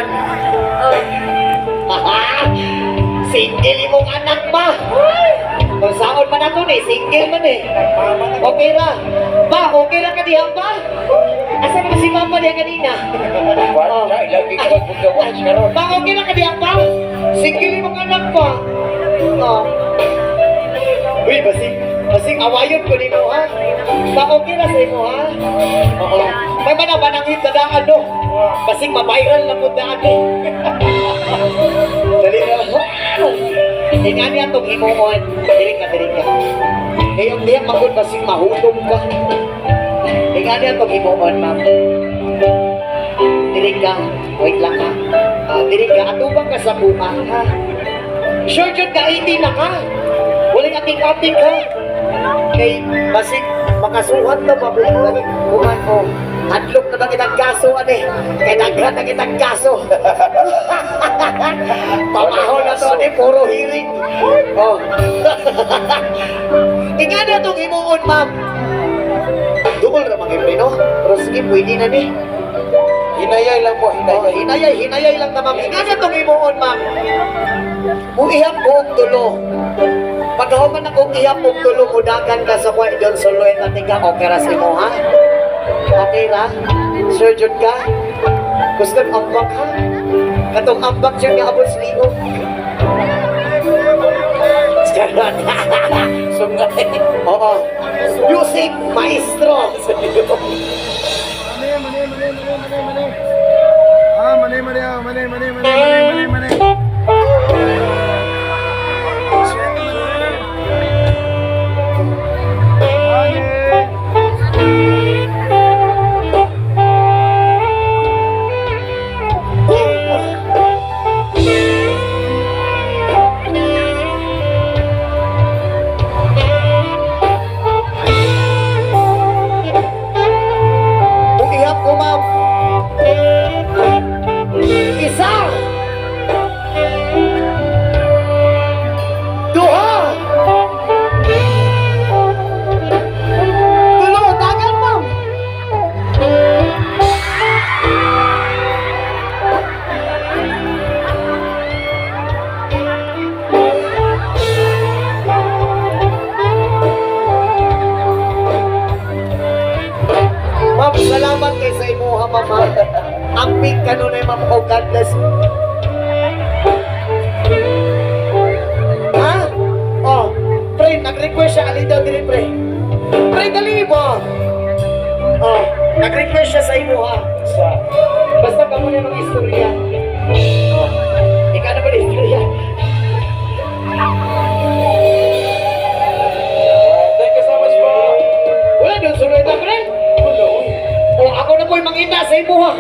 man. Single imong anak ba? Kung saan man nato ni, single man eh. Okay ra. Ba, okay ra ka diha ba? Asan ba si mama diha kanina? Lagi ka magbugawas karon. Ba, okay ra ka diha ba? Single imong anak ba? Uy, basing awayon ko nimo ha. Ba, okay ra sa imo ha? Oo. May manabanangin sa daan no. Basing mabiral na po daan eh. Dali na. Ingani atong himuon. Diri ka. Diyang magod basing mahulog ka. Ingani atong himuon, ma'am. Diri ka. Wait lang ha. Diri ka. Atubang ka sa bunga ha. Sure jud ka 18 na ka. Walang ating-ating ka. Kay basing makasuhan na mabalik kuman mo. Hadlok na ba kitang kaso, ane? Kaya daghan na kitang kaso. Pamahon na to, ane, puro hearing. Oh. Ingani itong himuon, ma'am. Dungol na mga no? Pero sige, pwede na ni. Hinayay lang po, hinayay. Hinayay lang na, ma'am. Ingani itong himuon, ma'am. Muihap ko ang tulo. Pagkahuman akong ihap og tulo, mudagan ka sa kway doon suluin na tingka, okay ra si mo, ha? Okay ra? Sure jud ka? Gusto ambak ha? Katong ambak siya nga abot sligo. Charot. Sungay. Oo. Music maestro. Mane. Ihap ko, ma'am. Isa. Duha. Tulo, dagan, ma'am. Ma'am, salamat kay sa imuha, mama. Amping ka nun ay ma'am, oh God bless. Ha? Oh, pre, nag-request siya, alin daw din, pre. Pre, dali mo. Oh, nag-request siya sa imuha. Basta ka muna ng istorya. Oh, ikaw na ba ng istorya? Thank you so much po. Wala, doon sunod na, pre. O, ako na po'y mangita sa imuha.